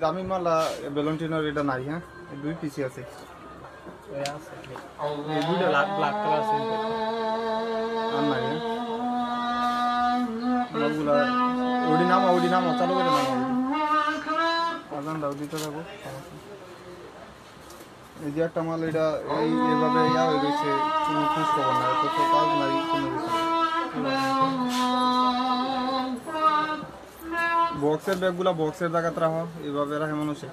দামি মাল ভ্যালেন্টিনোর এটা নাই। হ্যাঁ, দুই পিসি আছে। এই দুইটা ব্ল্যাক কালার আছে আর নাই। মালগুলা ওডি নাম চালু করে নাম আজান দাও দিতে থাকো। এই যে একটা মাল এটা এইভাবে ইয়া হয়ে গেছে, কোনো খোঁজ খবর নাই, তো কাজ নাই কোনো কিছু। বক্সের ব্যাগগুলা বক্সের জায়গাতে রাখো, এইভাবে রাখে মানুষে।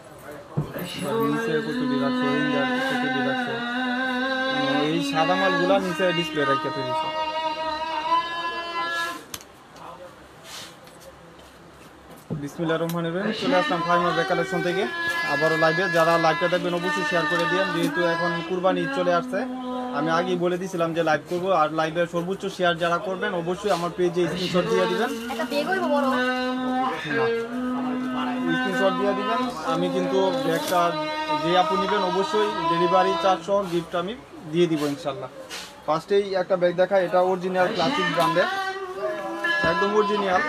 নিচে কতটি রাখছে, কতটি রাখছে, এই সাদা মালগুলা নিচে ডিসপ্লে রাখতে দিচ্ছে। বিসমিল্লাহির রহমানির রহিম। চলে আসলাম ফাইমার ব্যাগ কালেকশন থেকে আবারও লাইভে। যারা লাইভটা দেখবেন অবশ্যই শেয়ার করে দিন, যেহেতু এখন কুরবানি ঈদ চলে আসছে। আমি আগেই বলে দিয়েছিলাম যে লাইভ করবো, আর লাইভের সর্বোচ্চ শেয়ার যারা করবেন অবশ্যই আমার পেজে স্ক্রিনশট দিয়ে দিবেন, স্ক্রিনশট দিয়ে দিবেন। আমি কিন্তু ব্যাগটা যে আপনি নেবেন অবশ্যই ডেলিভারি চার্জ সহ গিফট আমি দিয়ে দিব ইনশাল্লাহ। ফার্স্টেই একটা ব্যাগ দেখায়, এটা অরিজিনাল ক্লাসিক ব্র্যান্ডের, একদম অরিজিনাল।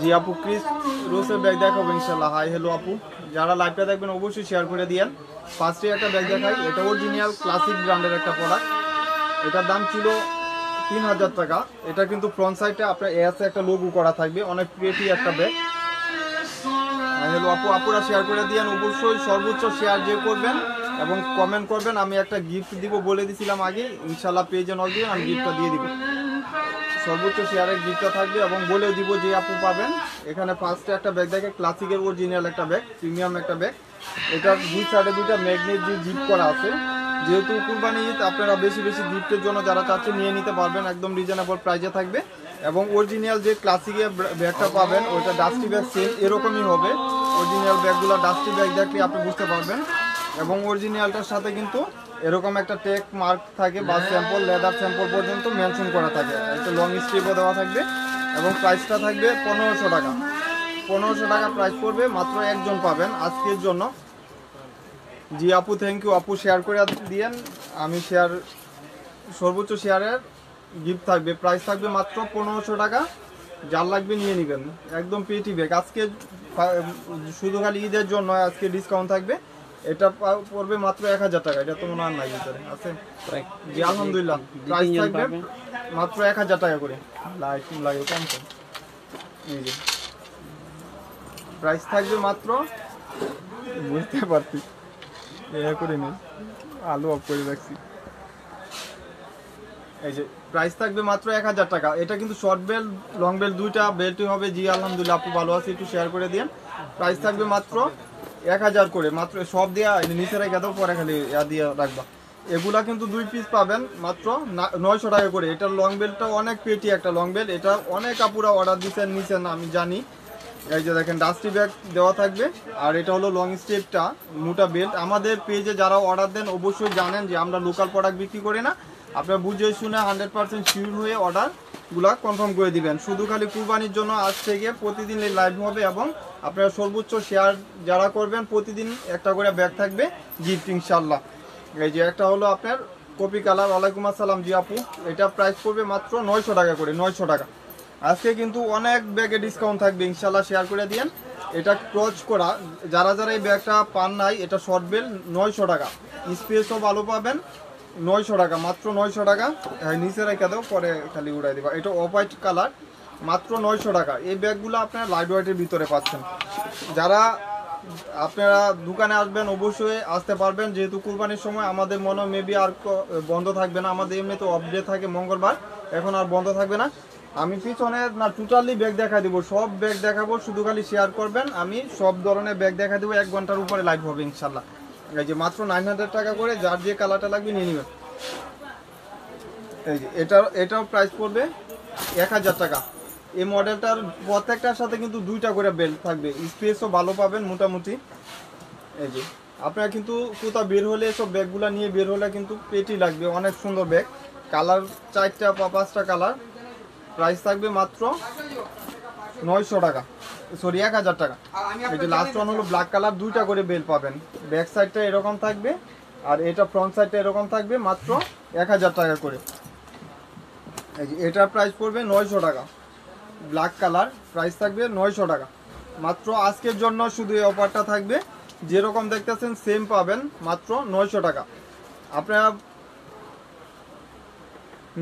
জি আপু ক্রিস রোসের ব্যাগ দেখাবো ইনশাল্লাহ। হাই হ্যালো আপু, যারা লাইভটা দেখবেন অবশ্যই শেয়ার করে দিয়েন। ফার্স্টে একটা ব্যাগ দেখাই, এটা অরিজিনাল ক্লাসিক ব্র্যান্ডের একটা প্রোডাক্ট। এটার দাম ছিল 3000 টাকা। এটা কিন্তু ফ্রন্ট সাইডে আপনার এসে একটা লোগো করা থাকবে, অনেক প্রিটি একটা ব্যাগ। হাই হ্যালো আপু, আপুরা শেয়ার করে দিয়েন অবশ্যই, সর্বোচ্চ শেয়ার যে করবেন এবং কমেন্ট করবেন। আমি একটা গিফট দিব বলে দিয়েছিলাম আগে, ইনশাল্লাহ পেজে নক দিয়ে আমি গিফটটা দিয়ে দিব। সর্বোচ্চ শেয়ারের গিফটটা থাকবে এবং বলেও দিব যে আপু পাবেন। এখানে ফার্স্টে একটা ব্যাগ দেখে, ক্লাসিকের অরিজিনাল একটা ব্যাগ, প্রিমিয়াম একটা ব্যাগ। এটার দুই সাইডে দুইটা ম্যাগনেট দিয়ে জিপ করা আছে। যেহেতু কুরবানি ঈদ, আপনারা বেশি বেশি গিফটের জন্য যারা চাচ্ছেন নিয়ে নিতে পারবেন, একদম রিজনেবল প্রাইসে থাকবে। এবং অরিজিনাল যে ক্লাসিকের ব্যাগটা পাবেন ওইটা ডাস্টি ব্যাগ সেম এরকমই হবে। অরিজিনাল ব্যাগগুলো ডাস্টি ব্যাগ দেখলে আপনি বুঝতে পারবেন। এবং অরিজিনালটার সাথে কিন্তু এরকম একটা টেক মার্ক থাকে বা স্যাম্পল, লেদার স্যাম্পল পর্যন্ত মেনশন করা থাকে, একটা লং স্ট্রিপও দেওয়া থাকবে। এবং প্রাইসটা থাকবে 1500 টাকা। 1500 টাকা প্রাইস পড়বে, মাত্র একজন পাবেন আজকের জন্য। জি আপু থ্যাংক ইউ আপু, শেয়ার করে দিয়েন। আমি শেয়ার সর্বোচ্চ শেয়ারের গিফট থাকবে, প্রাইস থাকবে মাত্র 1500 টাকা। যার লাগবে নিয়ে নেবেন, একদম পেটি ব্যাগ। আজকে শুধু খালি ঈদের জন্য আজকে ডিসকাউন্ট থাকবে। এটা পড়বে মাত্র 1000 টাকা। এটা তো মনে হয় নাই ভিতরে আছে। জি আলহামদুলিল্লাহ, প্রাইস থাকবে মাত্র 1000 টাকা করে। লাইট লাগে কম কম। এই যে প্রাইস থাকবে মাত্র, বুঝতে পারছি এ করে নেই, আলু অফ করে রাখছি। এই যে প্রাইস থাকবে মাত্র 1000 টাকা। এটা কিন্তু শর্ট বেল্ট লং বেল্ট দুইটা বেল্টই হবে। জি আলহামদুলিল্লাহ আপু ভালো আছে, একটু শেয়ার করে দিন। প্রাইস থাকবে মাত্র 1000 করে, মাত্র সব দিয়া নিচে রেখে দাও, পরে খালি দিয়ে রাখবা। এগুলা কিন্তু 2 পিস পাবেন মাত্র 900 টাকা করে। এটা লং বেল্টটা অনেক পেটি একটা লং বেল্ট, এটা অনেক আপুরা অর্ডার দিচ্ছেন নিচেন আমি জানি। এই যে দেখেন ডাস্টি ব্যাগ দেওয়া থাকবে। আর এটা হলো লং স্টেপটা মোটা বেল্ট। আমাদের পেজে যারা অর্ডার দেন অবশ্যই জানেন যে আমরা লোকাল প্রোডাক্ট বিক্রি করি না। আপনারা বুঝে শুনে 100% শিওর হয়ে অর্ডারগুলো কনফার্ম করে দিবেন। শুধু খালি কুরবানির জন্য আজ থেকে প্রতিদিন লাইভ হবে এবং আপনারা সর্বোচ্চ শেয়ার যারা করবেন প্রতিদিন একটা করে ব্যাগ থাকবে গিফট ইনশাল্লাহ। এই যে একটা হলো আপনার কপি কালার। ওয়ালাইকুম আসসালাম জি আপু, এটা প্রাইস পড়বে মাত্র 900 টাকা করে, 900 টাকা। আজকে কিন্তু অনেক ব্যাগে ডিসকাউন্ট থাকবে ইনশাল্লাহ, শেয়ার করে দিন। এটা ক্রচ করা, যারা যারা এই ব্যাগটা পান নাই, এটা শর্ট বেল 900 টাকা, স্পেসও ভালো পাবেন। 900 টাকা, মাত্র 900 টাকা। নিচে রেখে দাও, পরে খালি উড়াই দেবা। এটা অফ হোয়াইট কালার, মাত্র 900 টাকা। এই ব্যাগগুলো আপনারা লাইট ওয়েটের ভিতরে পাচ্ছেন। যারা আপনারা দোকানে আসবেন অবশ্যই আসতে পারবেন, যেহেতু কুরবানির সময় আমাদের মনে মেবি আর বন্ধ থাকবে না। আমাদের এমনি তো অফ ডে থাকে মঙ্গলবার, এখন আর বন্ধ থাকবে না। আমি পিছনে না টোটালি ব্যাগ দেখা দিব, সব ব্যাগ দেখাবো, শুধু খালি শেয়ার করবেন। আমি সব ধরনের ব্যাগ দেখা দেবো, 1 ঘন্টার উপরে লাইভ হবে ইনশাল্লাহ। এই যে মাত্র 900 টাকা করে, যার যে কালারটা লাগবে নিয়ে নেবেন। এই যে এটাও প্রাইস পড়বে 1000 টাকা। এই মডেলটার প্রত্যেকটার সাথে কিন্তু 2টা করে বেল্ট থাকবে, স্পেসও ভালো পাবেন মোটামুটি। এই যে আপনারা কিন্তু কোথাও বের হলে এসব ব্যাগগুলো নিয়ে বের হলে কিন্তু পেটি লাগবে, অনেক সুন্দর ব্যাগ। কালার 4টা বা 5টা কালার। প্রাইস থাকবে মাত্র 900 টাকা, সরি 1000 টাকা। এই যে লাস্ট ওয়ান হলো ব্ল্যাক কালার, 2টা করে বেল্ট পাবেন। ব্যাক সাইডটা এরকম থাকবে আর এটা ফ্রন্ট সাইডটা এরকম থাকবে, মাত্র 1000 টাকা করে। এই যে এটার প্রাইস পড়বে 900 টাকা, ব্ল্যাক কালার, প্রাইস থাকবে 900 টাকা। মাত্র আজকের জন্য শুধু এই অফারটা থাকবে, যেরকম দেখতেছেন সেম পাবেন মাত্র 900 টাকা। আপনারা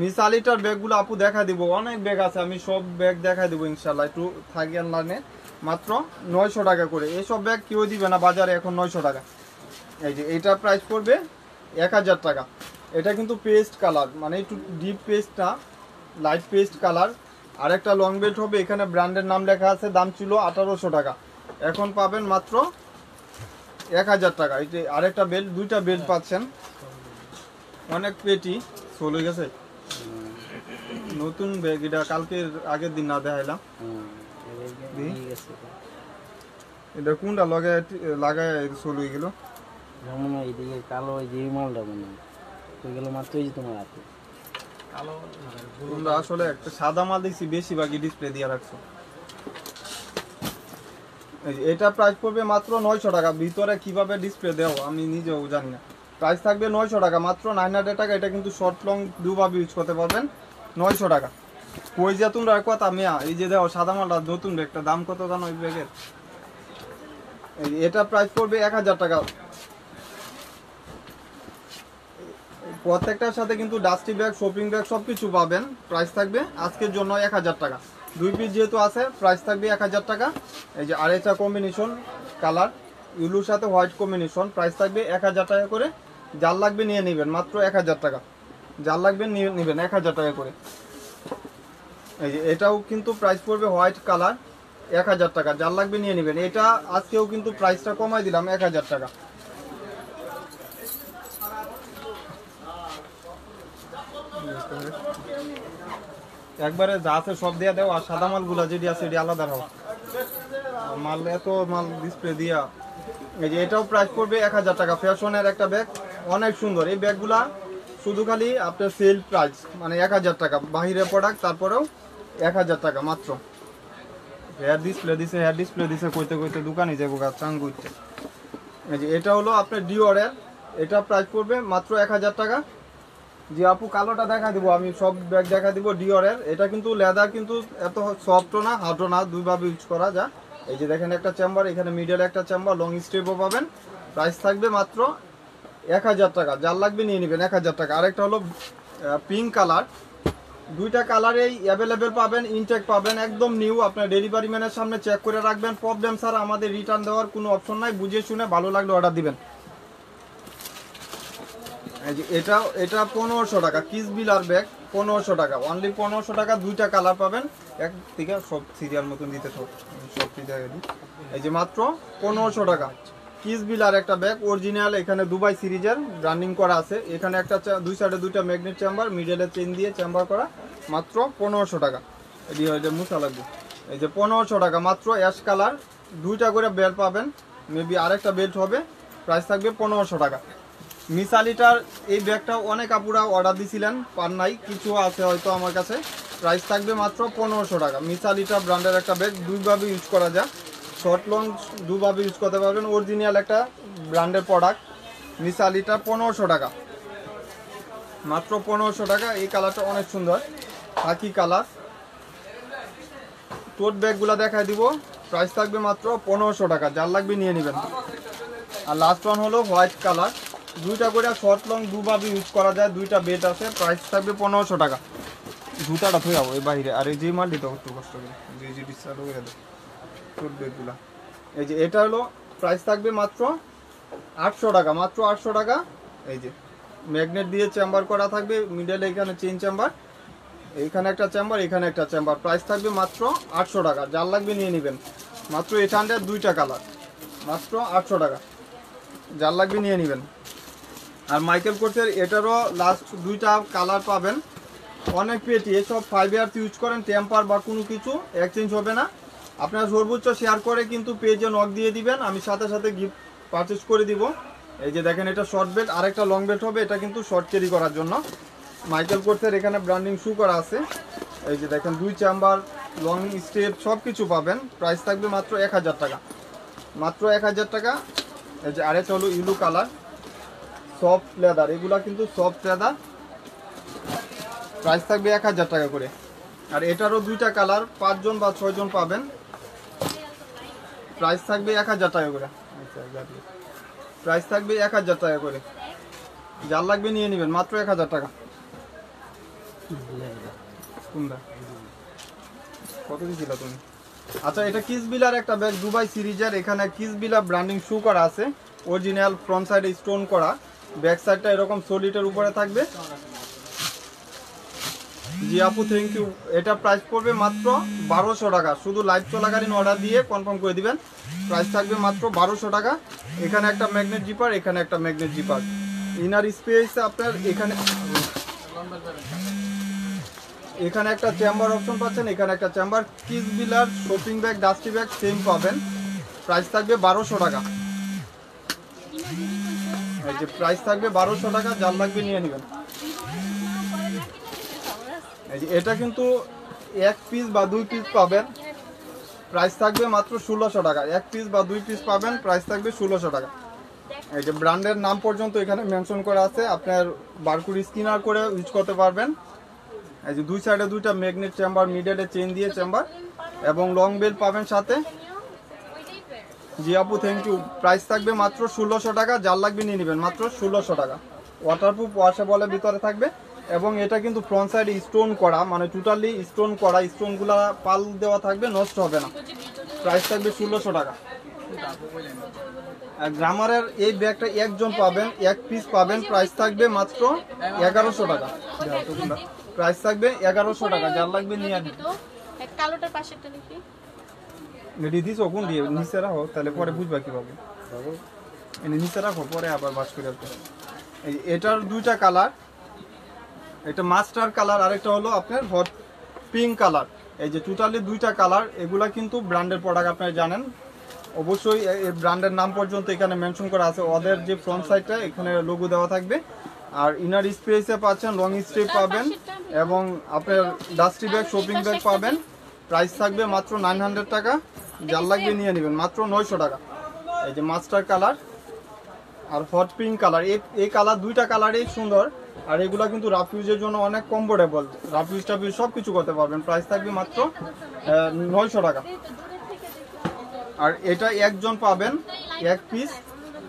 মিসালিটার ব্যাগগুলো আপু দেখা দিব, অনেক ব্যাগ আছে, আমি সব ব্যাগ দেখা দিব ইনশাল্লাহ, একটু থাকেন লাইনে। মাত্র 900 টাকা করে এইসব ব্যাগ কেউ দিবে না বাজারে এখন 900 টাকা। এই যে এটা প্রাইস পড়বে 1000 টাকা। এটা কিন্তু পেস্ট কালার, মানে একটু ডিপ পেস্ট না, লাইট পেস্ট কালার। আরেকটা লং বেল্ট হবে, এখানে ব্র্যান্ডের নাম লেখা আছে, দাম ছিল 1800 টাকা, এখন পাবেন মাত্র 1000 টাকা। এই যে আরেকটা বেল্ট, দুইটা বেল্ট পাচ্ছেন, অনেক পেটি সোল হয়ে গেছে, নতুন ব্যাগ, এটা কালকে আগের দিন না দেখাইলাম। এটা কোনটা লাগায় সোল হয়ে গেল, কালো যে মালটা মনে গেল মাত্র তোমার হাতে তোমরা আসলে একটা সাদা মাল দেখছি বেশিরভাগই ডিসপ্লে দিয়ে রাখছো। এটা প্রাইস পড়বে মাত্র 900 টাকা। ভিতরে কিভাবে ডিসপ্লে দেও আমি নিজেও জানি না। প্রাইস থাকবে 900 টাকা, মাত্র 900 টাকা। এটা কিন্তু শর্ট লং দুভাবে ইউজ করতে পারবেন। 900 টাকা। কই যা তোমরা কথা মিয়া, এই যে দেখো সাদা মালটা নতুন ব্যাগটা, দাম কত জানো ওই ব্যাগের? এটা প্রাইস পড়বে 1000 টাকা। প্রত্যেকটার সাথে কিন্তু ডাস্টি ব্যাগ, শপিং ব্যাগ সবকিছু পাবেন। প্রাইস থাকবে আজকের জন্য 1000 টাকা। 2 পিস যেহেতু আছে, প্রাইস থাকবে 1000 টাকা। এই যে আরেকটা কম্বিনেশন কালার, ইউলুর সাথে হোয়াইট কম্বিনেশন, প্রাইস থাকবে 1000 টাকা করে। যার লাগবে নিয়ে নেবেন, মাত্র 1000 টাকা। যার লাগবে নিয়ে নেবেন 1000 টাকা করে। এই যে এটাও কিন্তু প্রাইস পড়বে হোয়াইট কালার, 1000 টাকা। যার লাগবে নিয়ে নেবেন। এটা আজকেও কিন্তু প্রাইসটা কমাই দিলাম 1000 টাকা। একবারে যা আছে সব দিয়ে দাও, আর সাদা মালগুলা যেটি আছে এটি আলাদা রাখো। মাল এত মাল ডিসপ্লে দিয়া। এই যে এটাও প্রাইস পড়বে 1000 টাকা। ফ্যাশনের একটা ব্যাগ, অনেক সুন্দর। এই ব্যাগগুলা শুধু খালি আপনার সেল প্রাইস, মানে 1000 টাকা। বাহিরে প্রোডাক্ট, তারপরেও 1000 টাকা মাত্র। হেয়ার ডিসপ্লে দিছে, হেয়ার ডিসপ্লে দিছে কইতে কইতে দোকানে যাবো গা চাং করতে। এই যে এটা হলো আপনার ডিওরের, এটা প্রাইস পড়বে মাত্র 1000 টাকা। জি আপু, কালোটা দেখা দিব, আমি সব ব্যাগ দেখা দিব ডিওরের। এটা কিন্তু লেদার, কিন্তু এত সফটও না হার্ডও না, দুইভাবে ইউজ করা যায়। এই যে দেখেন একটা চেম্বার, এখানে মিডল একটা চেম্বার, লং স্টেপও পাবেন। প্রাইস থাকবে মাত্র 1000 টাকা। যার লাগবে নিয়ে নেবেন 1000 টাকা। আরেকটা হলো পিঙ্ক কালার, দুইটা কালারেই অ্যাভেলেবেল পাবেন, ইনটেক পাবেন, একদম নিউ। আপনার ডেলিভারি ম্যানের সামনে চেক করে রাখবেন, প্রবলেম ছাড়া। আমাদের রিটার্ন দেওয়ার কোনো অপশন নাই, বুঝে শুনে ভালো লাগলে অর্ডার দিবেন। এটা 1500 টাকা। কিস বিলার ব্যাগ 1500 টাকা, অনলি 1500 টাকা। দুইটা কালার পাবেন, এক থেকে সব সিরিয়াল মতন দিতে সব এই যে মাত্র 1500 টাকা। কিস বিলার একটা ব্যাগ অরিজিনাল, এখানে দুবাই সিরিজের ব্র্যান্ডিং করা আছে। এখানে একটা দুই সাইডে দুইটা ম্যাগনেট চেম্বার, মিডলে চেন দিয়ে চেম্বার করা, মাত্র 1500 টাকা। এটা মুছা লাগবে। এই যে 1500 টাকা মাত্র। অ্যাশ কালার, দুইটা করে বেল্ট পাবেন, মেবি আরেকটা বেল্ট হবে। প্রাইস থাকবে 1500 টাকা। মিসালিটার এই ব্যাগটা অনেক আপুরা অর্ডার দিছিলেন, পান নাই, কিছু আছে হয়তো আমার কাছে। প্রাইস থাকবে মাত্র 1500 টাকা। মিসালিটার ব্র্যান্ডের একটা ব্যাগ, দুইভাবে ইউজ করা যায়, শর্ট লং দুভাবে ইউজ করতে পারবেন। অরিজিনাল একটা ব্র্যান্ডের প্রোডাক্ট। মিসালিটা 1500 টাকা, মাত্র 1500 টাকা। এই কালারটা অনেক সুন্দর, খাকি কালার। টোট ব্যাগগুলো দেখায় দিব, প্রাইস থাকবে মাত্র 1500 টাকা। যার লাগবে নিয়ে নেবেন। আর লাস্ট ওয়ান হলো হোয়াইট কালার, দুইটা করে শর্ট লং দুভাবে ইউজ করা যায়, দুইটা বেড আছে। প্রাইস থাকবে 1500 টাকা। জুতাটা থুয়ে যাবো এই বাইরে, আর এই যে মাল দিতে একটু কষ্ট করে, যে ডিসকাউন্ট করে দেয় টোট ব্যাগগুলো। এই যে এটা হলো প্রাইস থাকবে মাত্র 800 টাকা, মাত্র 800 টাকা। এই যে ম্যাগনেট দিয়ে চেম্বার করা থাকবে, মিডলে এখানে চেইন চেম্বার, এইখানে একটা চেম্বার, এখানে একটা চেম্বার। প্রাইস থাকবে মাত্র 800 টাকা। যার লাগবে নিয়ে নেবেন। মাত্র 800, দুইটা কালার, মাত্র 800 টাকা। যার লাগবে নিয়ে নেবেন। আর মাইকেল কোর্সের এটারও লাস্ট দুইটা কালার পাবেন, অনেক পেটি। এসব 5 ইয়ার্স ইউজ করেন, টেম্পার বা কোনো কিছু এক্সচেঞ্জ হবে না। আপনারা সর্বোচ্চ শেয়ার করে কিন্তু পেজে নক দিয়ে দিবেন, আমি সাথে সাথে গিফট পারচেস করে দিব। এই যে দেখেন, এটা শর্ট বেল্ট, আরেকটা লং বেল্ট হবে। এটা কিন্তু শর্ট ক্যারি করার জন্য। মাইকেল কোর্সের এখানে ব্র্যান্ডিং শু করা আছে। এই যে দেখেন, দুই চেম্বার, লং স্টেপ সব কিছু পাবেন। প্রাইস থাকবে মাত্র 1000 টাকা, মাত্র 1000 টাকা। এই যে আরেকটা হলো ইউলু কালার, সফট লেদার, এগুলা কিন্তু সফট লেদার। প্রাইস থাকবে 1000 টাকা করে। আর এটারও দুইটা কালার, 5 জন বা 6 জন পাবেন। প্রাইস থাকবে 1000 টাকা করে। আচ্ছা যাবে। প্রাইস থাকবে 1000 টাকা করে, যার লাগবে নিয়ে নেবেন মাত্র 1000 টাকা। কোনটা কত দিয়েছিল তুমি? আচ্ছা এটা কিসবিলার একটা ব্যাগ, দুবাই সিরিজের, এখানে কিসবিলা ব্র্যান্ডিং শু করা আছে, অরিজিনাল ফ্রন্ট সাইডে স্টোন করা, ব্যাক সাইডটা এরকম সলিডের উপরে থাকবে। জি আপু থ্যাংক ইউ। এটা প্রাইস পড়বে মাত্র 1200 টাকা, শুধু লাইভ চলাকালীন অর্ডার দিয়ে কনফার্ম করে দিবেন। প্রাইস থাকবে মাত্র 1200 টাকা। এখানে একটা ম্যাগনেট জিপার, এখানে একটা ম্যাগনেট জিপার, ইনার স্পেস আপনার এখানে একটা চেম্বার অপশন পাচ্ছেন, এখানে একটা চেম্বার। কিসবিলার shopping bag, dusty bag same পাবেন। প্রাইস থাকবে 1200 টাকা। এই যে প্রাইস থাকবে 1200 টাকা, যার লাগবে নিয়ে নেবেন। এই যে এটা কিন্তু 1 পিস বা 2 পিস পাবেন, প্রাইস থাকবে মাত্র 1600 টাকা। 1 পিস বা 2 পিস পাবেন, প্রাইস থাকবে 1600 টাকা। এই যে ব্র্যান্ডের নাম পর্যন্ত এখানে মেনশন করা আছে, আপনার বারকোড স্ক্যানার করে ইউজ করতে পারবেন। এই যে দুই সাইডে দুইটা ম্যাগনেট চেম্বার, মিডলে চেইন দিয়ে চেম্বার এবং লং বেল পাবেন সাথে। জি আপু থ্যাংক ইউ। প্রাইস থাকবে মাত্র 1600 টাকা, যার লাগবে নিয়ে নেবেন মাত্র 1600 টাকা। ওয়াটারপ্রুফ, ওয়াশেবলের ভিতরে থাকবে এবং এটা কিন্তু ফ্রন্ট সাইডে স্টোন করা, মানে টোটালি স্টোন করা, স্টোনগুলা পাল দেওয়া থাকবে, নষ্ট হবে না। প্রাইস থাকবে 1600 টাকা। গ্রামারের এই ব্যাগটা একজন পাবেন, 1 পিস পাবেন, প্রাইস থাকবে মাত্র 1100 টাকা। প্রাইস থাকবে 1100 টাকা, যার লাগবে নিয়ে নেবেন। কালোটার পাশেরটা দেখি রেডি দিস কোন দিয়ে নিচে রাখো, তাহলে পরে বুঝবা কিভাবে। এনে নিচে রাখো, পরে আবার বাস করে আসবে। এটার দুইটা কালার, এটা মাস্টার কালার আর একটা হলো আপনার হট পিঙ্ক কালার। এই যে টোটালি দুইটা কালার, এগুলা কিন্তু ব্র্যান্ডের প্রোডাক্ট, আপনারা জানেন অবশ্যই। এই ব্র্যান্ডের নাম পর্যন্ত এখানে মেনশন করা আছে, ওদের যে ফ্রন্ট সাইডটা এখানে লোগো দেওয়া থাকবে। আর ইনার স্পেসে পাচ্ছেন লং স্ট্রিপ পাবেন এবং আপনার ডাস্টি ব্যাগ, শপিং ব্যাগ পাবেন। প্রাইস থাকবে মাত্র 900 টাকা, যার লাগবে নিয়ে নেবেন মাত্র 900 টাকা। এই যে মাস্টার কালার আর হট পিঙ্ক কালার, এই কালার দুইটা কালারই সুন্দর। আর এগুলা কিন্তু রাফ ইউজের জন্য অনেক comfortable, rough use tough use সব কিছু করতে পারবেন। প্রাইস থাকবে মাত্র 900 টাকা। আর এটা একজন পাবেন 1 পিস,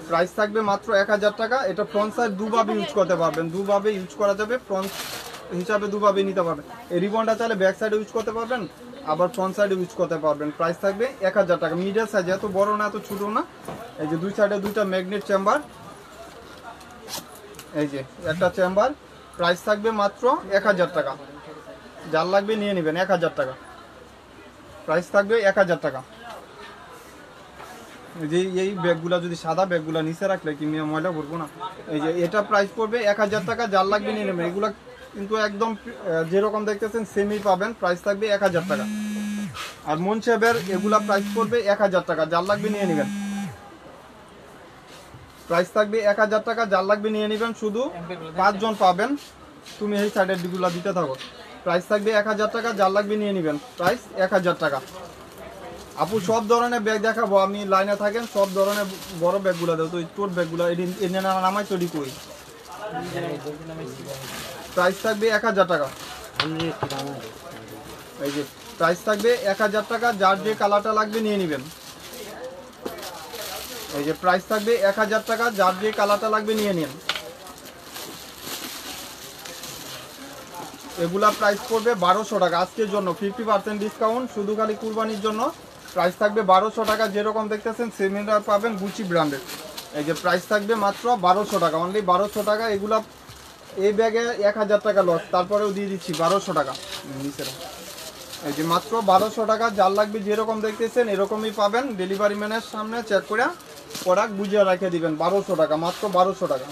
প্রাইস থাকবে মাত্র 1000 টাকা। এটা ফ্রন্ট সাইড দুভাবে ইউজ করতে পারবেন, দুভাবে ইউজ করা যাবে, ফ্রন্ট হিসাবে দুভাবে নিতে পারবেন। এই রিবনটা চাইলে ব্যাক সাইডে ইউজ করতে পারবেন, আবার ফ্রন্ট সাইডে ইউজ করতে পারবেন। প্রাইস থাকবে 1000 টাকা। মিডিয়াম সাইজ, এত বড় না এত ছোট না। এই যে দুই সাইডে দুইটা ম্যাগনেট চেম্বার, এই যে একটা চেম্বার। প্রাইস থাকবে মাত্র 1000 টাকা, যার লাগবে নিয়ে নেবেন 1000 টাকা। প্রাইস থাকবে 1000 টাকা। যে এই ব্যাগগুলা যদি সাদা ব্যাগগুলা নিচে রাখলে কি ময়লা করবো না। এই যে এটা প্রাইস পড়বে 1000 টাকা, যার লাগবে নিয়ে নেবেন। এগুলা কিন্তু একদম যেরকম দেখতেছেন সেমই পাবেন। প্রাইস থাকবে 1000 টাকা। আর মনসেবের এগুলা প্রাইস পড়বে 1000 টাকা, যার লাগবে নিয়ে নেবেন। প্রাইস থাকবে 1000 টাকা, যার লাগবে নিয়ে নেবেন। শুধু 5 জন পাবেন, তুমি এই সাইডের দিগুলা দিতে থাকো। প্রাইস থাকবে 1000 টাকা, যার লাগবে নিয়ে নেবেন। প্রাইস 1000 টাকা। আপু সব ধরনের ব্যাগ দেখাবো, আমি লাইনে থাকেন। সব ধরনের বড় ব্যাগগুলো দেবো, তো টোট ব্যাগগুলো এনে নামাই তৈরি করি। প্রাইস থাকবে 1000 টাকা। এই যে প্রাইস থাকবে 1000 টাকা, যার যে কালারটা লাগবে নিয়ে নেবেন। এই যে প্রাইস থাকবে 1000 টাকা, যার যে কালারটা লাগবে নিয়ে নিন। এগুলা প্রাইস পড়বে 1200 টাকা আজকের জন্য, 50% ডিসকাউন্ট, শুধু খালি কুরবানির জন্য। প্রাইস থাকবে 1200 টাকা, যেরকম দেখতেছেন সেমিটা পাবেন গুচি ব্র্যান্ডের। এই যে প্রাইস থাকবে মাত্র 1200 টাকা, অনলি 1200 টাকা। এগুলা এই ব্যাগে 1000 টাকা লস, তারপরেও দিয়ে দিচ্ছি 1200 টাকা নিচেরা। এই যে মাত্র 1200 টাকা, যার লাগবে যেরকম দেখতেছেন এরকমই পাবেন। ডেলিভারি ম্যানের সামনে চেক করে প্রোডাক্ট বুঝিয়ে রেখে দিবেন। 1200 টাকা, মাত্র 1200 টাকা।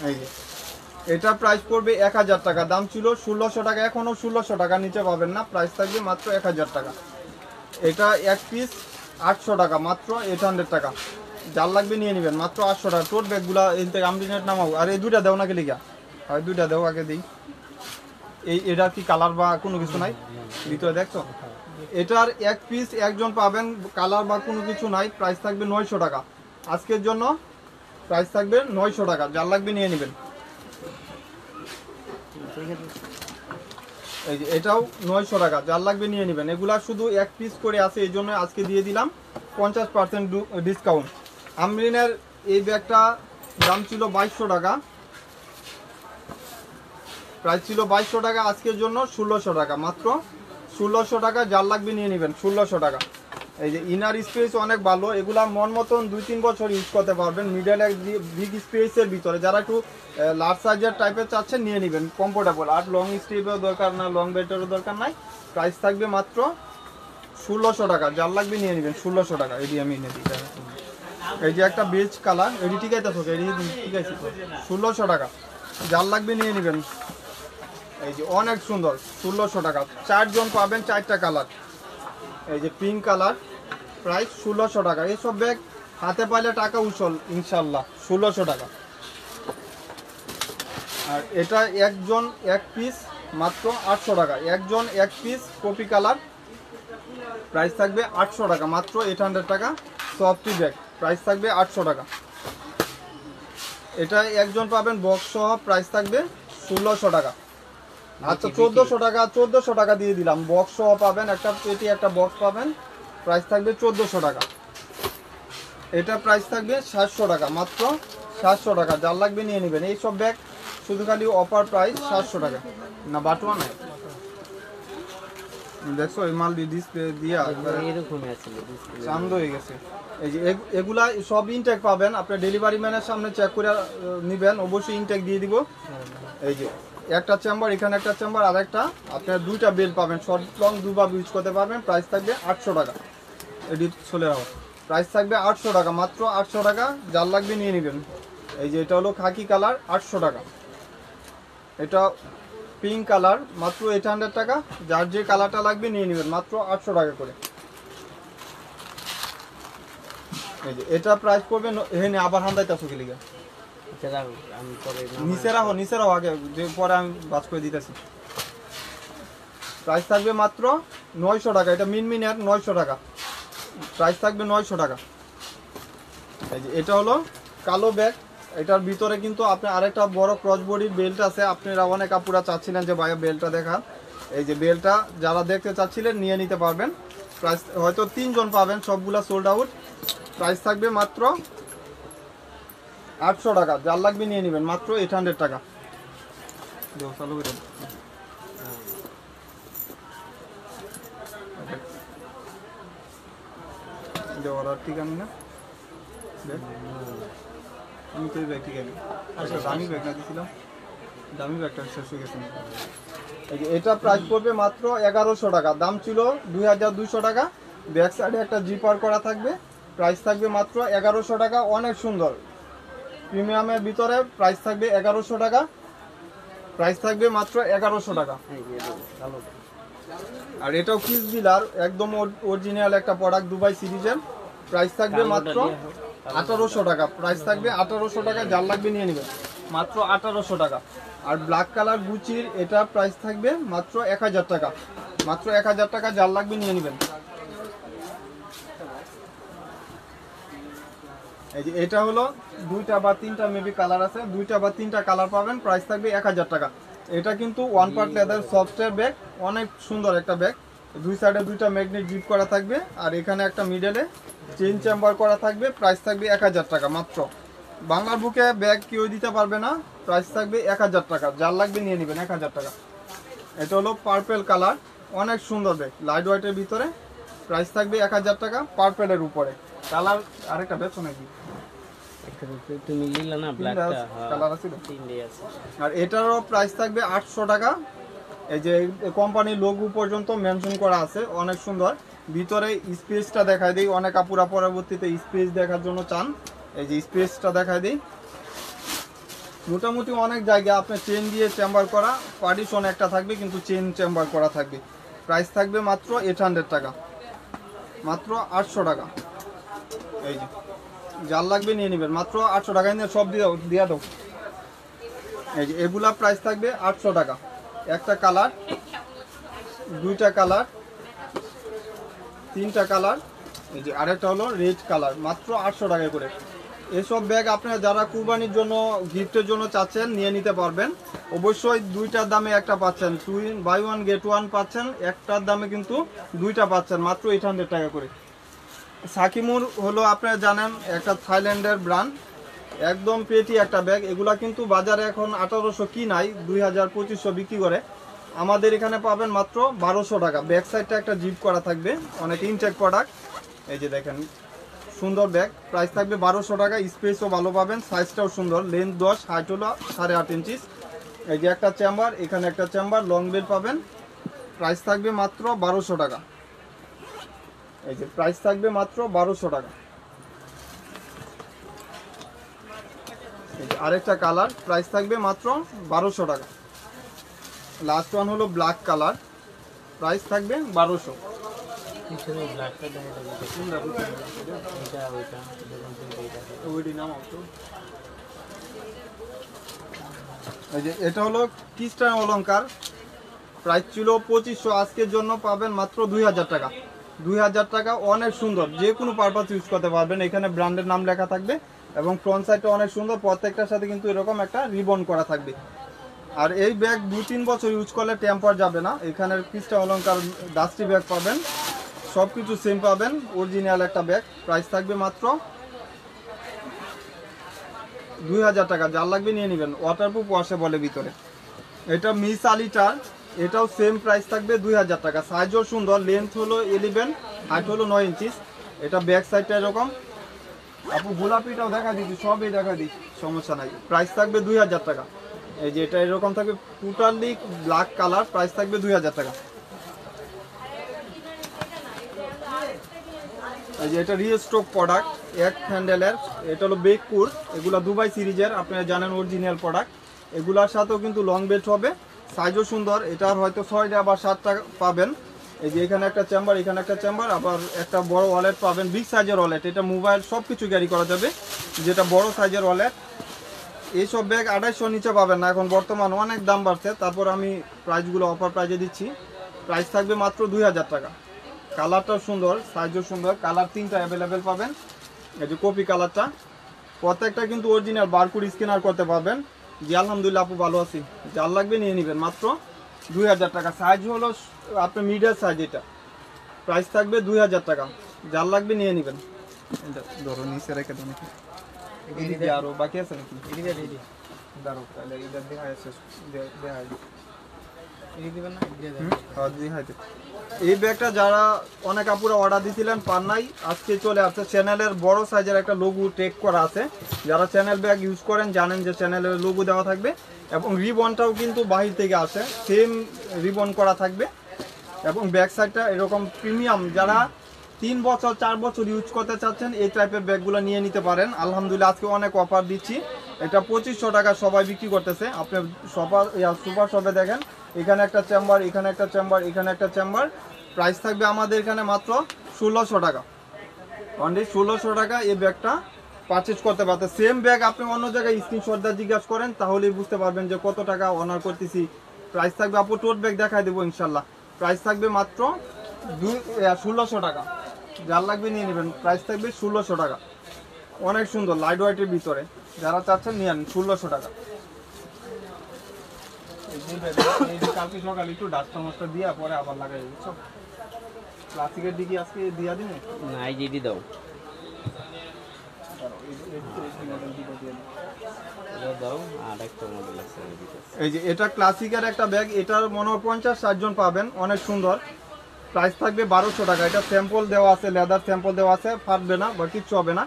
এই যে এটা প্রাইস পড়বে 1000 টাকা, দাম ছিল 1600 টাকা, এখনও 1600 টাকা নিচে পাবেন না। প্রাইস থাকবে মাত্র 1000 টাকা। এটা 1 পিস 800 টাকা, মাত্র 800 টাকা, যার লাগবে নিয়ে নেবেন মাত্র 800 টাকা। টোট ব্যাগগুলা এই থেকে আমদিনেট নামাও। আর এই দুইটা দেও নাকি লিখা হয়, দুইটা দেও আগে দিই। এটা কি কালার বা কোনো কিছু নাই ভিতরে দেখছো? এটার 1 পিস একজন পাবেন, কালার বা কোনো কিছু নাই। প্রাইস থাকবে 900 টাকা আজকের জন্য। প্রাইস থাকবে 900 টাকা, যার লাগবে নিয়ে নেবেন। এই যে এটাও 900 টাকা, যার লাগবে নিয়ে নেবেন। এগুলা শুধু এক পিস করে আছে, এই জন্য আজকে দিয়ে দিলাম 50% ডিসকাউন্ট। আমরিনের এই ব্যাগটা দাম ছিল 2200 টাকা, প্রাইস ছিল 2200 টাকা, আজকের জন্য 1600 টাকা, মাত্র 1600 টাকা, যার লাগবে নিয়ে নেবেন 1600 টাকা। এই যে ইনার স্পেস অনেক ভালো, এগুলা মন মতন 2-3 বছর ইউজ করতে পারবেন। মিডল এক বিগ স্পেসের ভিতরে যারা একটু লার্জ সাইজের টাইপের চাচ্ছেন নিয়ে নেবেন, কমফোর্টেবল। আর লং স্ট্রিপেও দরকার না, লং বেল্টেরও দরকার নাই। প্রাইস থাকবে মাত্র 1600 টাকা, যার লাগবে নিয়ে নেবেন 1600 টাকা। এটি আমি এনে দিই। এই যে একটা বেজ কালার, এটি ঠিক আছে তো, এটি ঠিক আছে তো, 1600 টাকা, যার লাগবে নিয়ে নেবেন। এই যে অনেক সুন্দর, 1600 টাকা, 4 জন পাবেন, 4টা কালার। এই যে পিঙ্ক কালার, প্রাইস 1600 টাকা। এইসব ব্যাগ হাতে পাইলে টাকা উছল ইনশাল্লাহ, 1600 টাকা। আর এটা একজন এক পিস মাত্র 800 টাকা, একজন এক পিস কপি কালার, প্রাইস থাকবে 800 টাকা, মাত্র 800 টাকা। সফটি ব্যাগ, প্রাইস থাকবে 800 টাকা। এটা একজন পাবেন বক্স সহ, প্রাইস থাকবে 1600 টাকা। আচ্ছা 1400 টাকা, 1400 টাকা দিয়ে দিলাম, বক্স সহ পাবেন, একটা পেটি একটা বক্স পাবেন, প্রাইস থাকবে 1400 টাকা। এটা প্রাইস থাকবে 700 টাকা, মাত্র 700 টাকা, যার লাগবে নিয়ে নেবেন। এই সব ব্যাগ শুধু খালি অফার প্রাইস 700 টাকা। না বাটুয়া নাই, দেখছো এই মাল ডিসপ্লে দিয়ে এরকমই আছে ডিসপ্লে। চান্দ হয়ে গেছে। এই যে এগুলা সব ইনটেক পাবেন, আপনি ডেলিভারি ম্যানের সামনে চেক করে নেবেন, অবশ্যই ইনটেক দিয়ে দিব। এই যে একটা চেম্বার, এখানে একটা চেম্বার, আর একটা আপনার 2টা বেল পাবেন, শর্ট লং দুভাবে ইউজ করতে পারবেন। প্রাইস থাকবে 800 টাকা। এটি চলে যাও, প্রাইস থাকবে 800 টাকা, মাত্র 800 টাকা, যার লাগবে নিয়ে নেবেন। এই যে এটা হলো খাকি কালার, 800 টাকা। এটা পিঙ্ক কালার, মাত্র 800 টাকা, যার যে কালারটা লাগবে নিয়ে নেবেন, মাত্র 800 টাকা করে। এই যে এটা প্রাইস পড়বে এখানে আবার হান্দাইতে আসো লিগা, আমি পরে নিচে রাখো আগে, যে পরে আমি বাস করে দিতেছি। প্রাইস থাকবে মাত্র 900 টাকা, এটা মিনমিনের 900 টাকা, প্রাইস থাকবে 900 টাকা। এই যে এটা হলো কালো ব্যাগ, এটার ভিতরে কিন্তু আপনার আরেকটা বড় ক্রস বডির বেল্ট আছে। আপনারা অনেক আপুরা চাচ্ছিলেন যে ভাইয়া বেল্টটা দেখান, এই যে বেল্টটা যারা দেখতে চাচ্ছিলেন নিয়ে নিতে পারবেন। প্রাইস হয়তো 3 জন পাবেন, সবগুলা সোল্ড আউট। প্রাইস থাকবে মাত্র 800 টাকা, যার লাগবে নিয়ে নেবেন, মাত্র 800 টাকা। চালু করে অর্ডার ঠিক আমি না, আমি তো এই ব্যাগ ঠিক আমি আচ্ছা দামি ব্যাগ না দিয়েছিলাম, দামি ব্যাগটা শেষ হয়ে গেছে। এটা প্রাইস পড়বে মাত্র 1100 টাকা, দাম ছিল 2200 টাকা। ব্যাক সাইডে একটা জিপার করা থাকবে, প্রাইস থাকবে মাত্র 1100 টাকা। অনেক সুন্দর প্রিমিয়ামের ভিতরে, প্রাইস থাকবে 1100 টাকা, প্রাইস থাকবে মাত্র 1100 টাকা। আর এটাও কিস বিলার, একদম অরিজিনাল একটা প্রোডাক্ট, দুবাই সিরিজের, প্রাইস থাকবে মাত্র 1800 টাকা, প্রাইস থাকবে 1800 টাকা, যার লাগবে নিয়ে নেবেন, মাত্র 1800 টাকা। আর ব্ল্যাক কালার গুচির এটা প্রাইস থাকবে মাত্র 1000 টাকা, মাত্র 1000 টাকা, যার লাগবে নিয়ে নেবেন। এই যে এটা হলো 2টা বা 3টা মেবি কালার আছে, 2টা বা 3টা কালার পাবেন, প্রাইস থাকবে 1000 টাকা। এটা কিন্তু 1 পার্ট লেদার সফটওয়্যার ব্যাগ, অনেক সুন্দর একটা ব্যাগ। দুই সাইডে 2টা ম্যাগনেট জিপ করা থাকবে, আর এখানে একটা মিডলে চেইন চেম্বার করা থাকবে, প্রাইস থাকবে 1000 টাকা মাত্র। বাংলার বুকে ব্যাগ কেউ দিতে পারবে না, প্রাইস থাকবে 1000 টাকা, যার লাগবে নিয়ে নেবেন 1000 টাকা। এটা হলো পার্পেল কালার, অনেক সুন্দর ব্যাগ, লাইট হোয়াইটের ভিতরে, প্রাইস থাকবে 1000 টাকা, পার্পেলের উপরে। কালার আরেকটা বেছো নাকি? তুমি নিলে না ব্ল্যাকটা, কালার আছে, 3 আছে। আর এটারও প্রাইস থাকবে 800 টাকা। এই যে কোম্পানির লোগো পর্যন্ত মেনশন করা আছে, অনেক সুন্দর। ভিতরে স্পেসটা দেখাই দিই, অনেক আপুরা পরবর্তীতে স্পেস দেখার জন্য চান, এই যে স্পেসটা দেখাই দিই। মোটামুটি অনেক জায়গা আপনার চেন দিয়ে চেম্বার করা, পার্টিশন একটা থাকবে কিন্তু চেন চেম্বার করা থাকবে। প্রাইস থাকবে মাত্র 800 টাকা, মাত্র 800 টাকা। এই যে যার লাগবে নিয়ে নেবেন, মাত্র 800 টাকা, নিয়ে সব দিয়ে দাও। এই যে এগুলা প্রাইস থাকবে 800 টাকা, একটা কালার, 2টা কালার, 3টা কালার। এই যে আরেকটা হলো রেড কালার, মাত্র 800 টাকা করে। এসব ব্যাগ আপনারা যারা কুরবানির জন্য গিফটের জন্য চাচ্ছেন নিয়ে নিতে পারবেন। অবশ্যই দুইটার দামে একটা পাচ্ছেন, বাই ওয়ান গেট ওয়ান পাচ্ছেন, একটার দামে কিন্তু দুইটা পাচ্ছেন মাত্র 800 টাকা করে। সাকিমুর হলো আপনারা জানেন একটা থাইল্যান্ডের ব্র্যান্ড, একদম পেটি একটা ব্যাগ। এগুলা কিন্তু বাজারে এখন 1800 কি নাই, 2000-2500 বিক্রি করে। আমাদের এখানে পাবেন মাত্র 1200 টাকা। ব্যাক সাইডটা একটা জিপ করা থাকবে, অনেক ইনটেক প্রোডাক্ট। এই যে দেখেন সুন্দর ব্যাগ, প্রাইস থাকবে 1200 টাকা। স্পেসও ভালো পাবেন, সাইজটাও সুন্দর, লেন্থ 10, হাইট হলো 8.5 ইঞ্চি। এই যে একটা চেম্বার, এখানে একটা চেম্বার, লং বেল পাবেন। প্রাইস থাকবে মাত্র 1200 টাকা। এই যে প্রাইস থাকবে মাত্র 1200 টাকা। আরেকটা কালার, প্রাইস থাকবে মাত্র 1200 টাকা। লাস্ট ওয়ান হলো ব্ল্যাক কালার, প্রাইস থাকবে 1200। এই যে এটা হলো খ্রিস্টান অলংকার, প্রাইস ছিল 2500, আজকের জন্য পাবেন মাত্র 2000 টাকা। 2000 টাকা, অনেক সুন্দর, যে কোনো পারপাস ইউজ করতে পারবেন। এখানে ব্র্যান্ডের নাম লেখা থাকবে এবং ফ্রন্ট সাইডটা অনেক সুন্দর, প্রত্যেকটার সাথে কিন্তু এরকম একটা রিবন করা থাকবে। আর এই ব্যাগ 2-3 বছর ইউজ করলে টেম্পার যাবে না। এখানে খ্রিস্টান অলংকার ডাস্টি ব্যাগ পাবেন, সব কিছু সেম পাবেন, অরিজিনাল একটা ব্যাগ। প্রাইস থাকবে মাত্র 2000 টাকা। যার লাগবে নিয়ে নেবেন, ওয়াটারপ্রুফ ওয়াশেবল ভিতরে। এটা মিস আলিটার, এটাও সেম প্রাইস থাকবে 2000 টাকা। সাইজও সুন্দর, লেন্থ হলো 11, হাইট হলো 9 ইঞ্চি। এটা ব্যাক সাইডটা এরকম। আপু গোলাপিটাও দেখা দিচ্ছি, সবই দেখা দিচ্ছি, সমস্যা নাই। প্রাইস থাকবে 2000 টাকা। এই যে এটা এরকম থাকবে, টোটালি ব্ল্যাক কালার, প্রাইস থাকবে 2000 টাকা। এই যে এটা রিস্টক প্রোডাক্ট, এক হ্যান্ডেলের, এটা হলো বেকপুর। এগুলো দুবাই সিরিজের, আপনারা জানেন অরিজিনাল প্রোডাক্ট। এগুলার সাথেও কিন্তু লং বেল্ট হবে, সাইজও সুন্দর। এটার হয়তো 6টা বা 7টা পাবেন। এই যে এখানে একটা চেম্বার, এখানে একটা চেম্বার, আবার একটা বড় ওয়ালেট পাবেন, বিগ সাইজের ওয়ালেট। এটা মোবাইল সব কিছু ক্যারি করা যাবে, যেটা বড় সাইজের ওয়ালেট। এইসব ব্যাগ 250 নিচে পাবেন না, এখন বর্তমান অনেক দাম বাড়ছে। তারপর আমি প্রাইসগুলো অফার প্রাইজে দিচ্ছি। প্রাইস থাকবে মাত্র 2000 টাকা। কালারটাও সুন্দর, সাইজও সুন্দর, কালার 3টা অ্যাভেলেবেল পাবেন। এই যে কপি কালারটা, প্রত্যেকটা কিন্তু অরিজিনাল, বারকোড স্ক্যানার করতে পারবেন। জি আলহামদুলিল্লাহ আপু ভালো আছি, যার লাগবে নিয়ে নেবেন মাত্র 2000 টাকা। সাইজ হলো আপনার মিডিয়াম সাইজ, এটা প্রাইস থাকবে 2000 টাকা। যার লাগবে নিয়ে নেবেন। ধরো নিচে রেখে দেন, এদিকে আরো বাকি আছে নাকি? ধরো তাহলে ইদার দেখা আছে, দেখা এই ব্যাগটা যারা অনেক আপুরা অর্ডার দিয়েছিলেন পান নাই, আজকে চলে আসছে। চ্যানেলের বড় সাইজের একটা লোগো টেক করা আছে। যারা চ্যানেল ব্যাগ ইউজ করেন জানেন যে চ্যানেলের লোগো দেওয়া থাকবে এবং রিবনটাও কিন্তু বাহির থেকে আসে, সেম রিবন করা থাকবে। এবং ব্যাক সাইডটা এরকম প্রিমিয়াম, যারা 3 বছর 4 বছর ইউজ করতে চাচ্ছেন এই টাইপের ব্যাগগুলো নিয়ে নিতে পারেন। আলহামদুলিল্লাহ আজকে অনেক অফার দিচ্ছি। এটা 2500 টাকা সবাই বিক্রি করতেছে। আপনি সুপার শপে দেখেন, এখানে একটা চেম্বার, এখানে একটা চেম্বার, এখানে একটা চেম্বার। প্রাইস থাকবে আমাদের এখানে মাত্র 1600 টাকা। অনলি 1600 টাকা এই ব্যাগটা পারচেজ করতে পারতেন। সেম ব্যাগ আপনি অন্য জায়গায় স্ক্রিনশট দিয়ে জিজ্ঞাসা করেন, তাহলেই বুঝতে পারবেন যে কত টাকা অনার করতেছি। প্রাইস থাকবে, আপু টোট ব্যাগ দেখাই দেবো ইনশাল্লাহ। প্রাইস থাকবে মাত্র 1600 টাকা। যার লাগবে নিয়ে নেবেন, প্রাইস থাকবে 1600 টাকা। অনেক সুন্দর, লাইট ওয়েটের ভিতরে, যারা চাচ্ছেন নিয়ে নেন 1600 টাকা। এই যে কালকে সকালে একটু ডাস্টার মাস্টার দিয়ে পরে আবার লাগাই, বুঝছো? ক্লাসিকের দিকে আজকে দিয়া দিন না, এই যেটি দাও, দাও। আর একটা মডেল আছে, এই যে এটা ক্লাসিকের একটা ব্যাগ, এটার মনে হয় 50-60 জন পাবেন, অনেক সুন্দর। প্রাইস থাকবে 1200 টাকা। এটা স্যাম্পল দেওয়া আছে, লেদার স্যাম্পল দেওয়া আছে, ফাটবে না বা কিচ্ছু হবে না।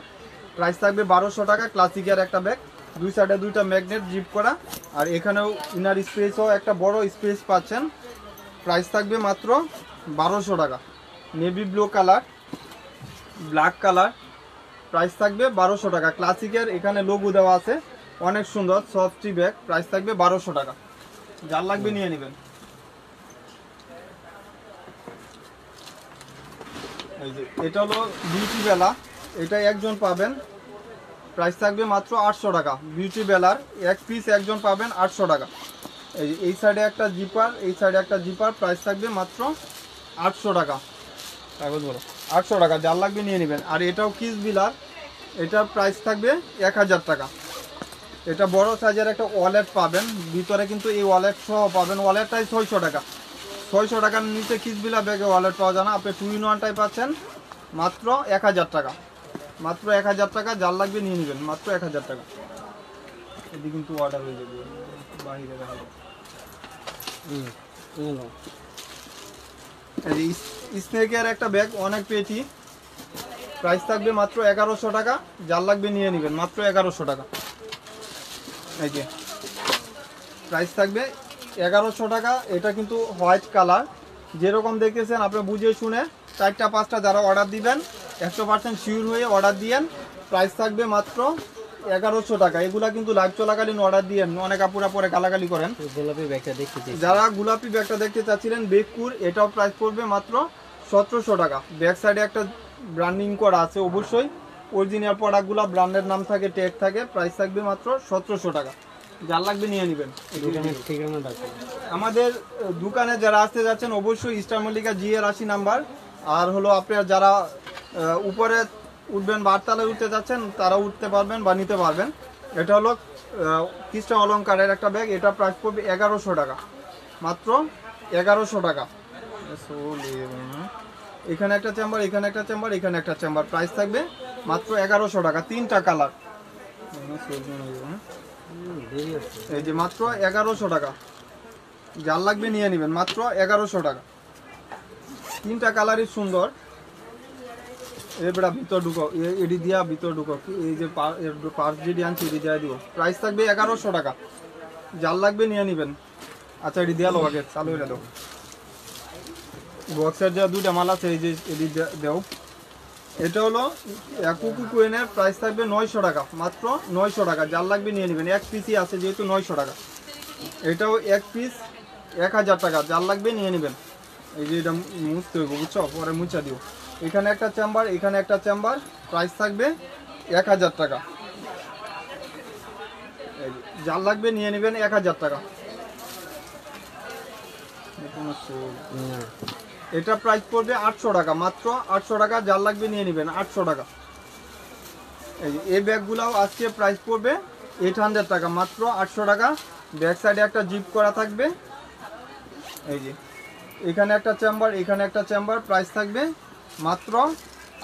প্রাইস থাকবে 1200 টাকা। ক্লাসিকের একটা ব্যাগ, দুই সাইডে দুইটা ম্যাগনেট জিপ করা, আর এখানেও ইনার স্পেসও একটা বড় স্পেস পাচ্ছেন। প্রাইস থাকবে মাত্র 1200 টাকা। Navy blue colour, black colour, price থাকবে 1200 টাকা। ক্লাসিকের এখানে লোগো দেওয়া আছে, অনেক সুন্দর সফটি ব্যাগ। প্রাইস থাকবে 1200 টাকা। যার লাগবে নিয়ে নেবেন। এই যে এটা হলো বিউটি বেলা, এটা একজন পাবেন, প্রাইস থাকবে মাত্র 800 টাকা। বিউটি বেলার এক পিস একজন পাবেন 800 টাকা। এই সাইডে একটা জিপার, এই সাইডে একটা জিপার, প্রাইস থাকবে মাত্র 800 টাকা। কাগজ বলো 800 টাকা। যার লাগবে নিয়ে নেবেন। আর এটাও কিস বিলার, এটার প্রাইস থাকবে 1000 টাকা। এটা বড় সাইজের একটা ওয়ালেট পাবেন, ভিতরে কিন্তু এই ওয়ালেট সহ পাবেন। ওয়ালেটটাই 600 টাকা। 600 টাকার নিচে কিসবিলা ব্যাগে ওয়ালেট পাওয়া যায় না। আপনি 2 in 1টাই পাচ্ছেন মাত্র 1000 টাকা। মাত্র 1000 টাকা, যার লাগবে নিয়ে নেবেন, মাত্র 1000 টাকা। এটি কিন্তু অর্ডার হয়ে যাবে, বাহিরে দেখা যাবে। এই স্নেকের একটা ব্যাগ অনেক পেয়েছি, প্রাইস থাকবে মাত্র 1100 টাকা, যার লাগবে নিয়ে নেবেন, মাত্র 1100 টাকা। এই যে প্রাইস থাকবে 1100 টাকা। এটা কিন্তু হোয়াইট কালার, যেরকম দেখতেছেন আপনি বুঝে শুনে 4টা 5টা যারা অর্ডার দিবেন 100% শিওর হয়ে অর্ডার দিয়েন। প্রাইস থাকবে মাত্র 1100 টাকা। এগুলা কিন্তু লাইভ চলাকালীন অর্ডার দিয়েন, অনেক আপুরা পরে গালাগালি করেন। গোলাপি ব্যাগটা দেখতে চাই। যারা গোলাপি ব্যাগটা দেখতে চাচ্ছিলেন বেকুর, এটাও প্রাইস পড়বে মাত্র 1700 টাকা। ব্যাক সাইডে একটা ব্র্যান্ডিং করা আছে, অবশ্যই অরিজিনাল প্রোডাক্টগুলো ব্র্যান্ডের নাম থাকে, ট্যাগ থাকে। প্রাইস থাকবে মাত্র 1700 টাকা, যার লাগবে নিয়ে নেবেন। দোকানের ঠিকানাটা আছে। আমাদের দোকানে যারা আসতে যাচ্ছেন অবশ্যই স্টার মল্লিকা GR80 নাম্বার। আর হলো আপনারা যারা উপরে উঠবেন, বারতলায় উঠতে যাচ্ছেন, তারা উঠতে পারবেন বা নিতে পারবেন। এটা হলো কৃষ্ণ অলংকারের একটা ব্যাগ, এটা প্রাইস পড়বে 1100 টাকা, মাত্র 1100 টাকা। এখানে একটা চেম্বার, এখানে একটা চেম্বার, এখানে একটা চেম্বার, প্রাইস থাকবে মাত্র 1100 টাকা। 3টা কালার, এই যে মাত্র 1100 টাকা, যার লাগবে নিয়ে নেবেন, মাত্র 1100 টাকা। 3টা কালারই সুন্দর। এবার ভিতর ঢুকো, এডি দিয়া ভিতর ঢুকো, এই যে পার্স যেটি আনছি এডি দিয়া দিব। প্রাইস থাকবে 1100 টাকা, যার লাগবে নিয়ে নেবেন। আচ্ছা এডি দিয়া লো, আগে চালু হয়ে দাও। বক্সের যা 2টা মাল আছে, এই যে এডি দেও। এটা হলো কুকু কুইনের, প্রাইস থাকবে 900 টাকা, মাত্র 900 টাকা, যার লাগবে নিয়ে নেবেন। এক পিসই আছে যেহেতু 900 টাকা। এটাও এক পিস 1000 টাকা, যার লাগবে নিয়ে নেবেন। এই যে এটা মুছতে হইব, বুঝছো, পরে মুছা দিও। এখানে একটা চেম্বার, এখানে একটা চেম্বার, প্রাইস থাকবে 1000 টাকা। যার লাগবে নিয়ে নেবেন 1000 টাকা। এটা প্রাইস পড়বে 800 টাকা, মাত্র 800 টাকা, যার লাগবে নিয়ে নেবেন, 800 টাকা। এই ব্যাগগুলাও আজকে প্রাইস পড়বে 800 টাকা, মাত্র 800 টাকা। ব্যাক সাইডে একটা জিপ করা থাকবে। এই যে এখানে একটা চেম্বার, এখানে একটা চেম্বার, প্রাইস থাকবে মাত্র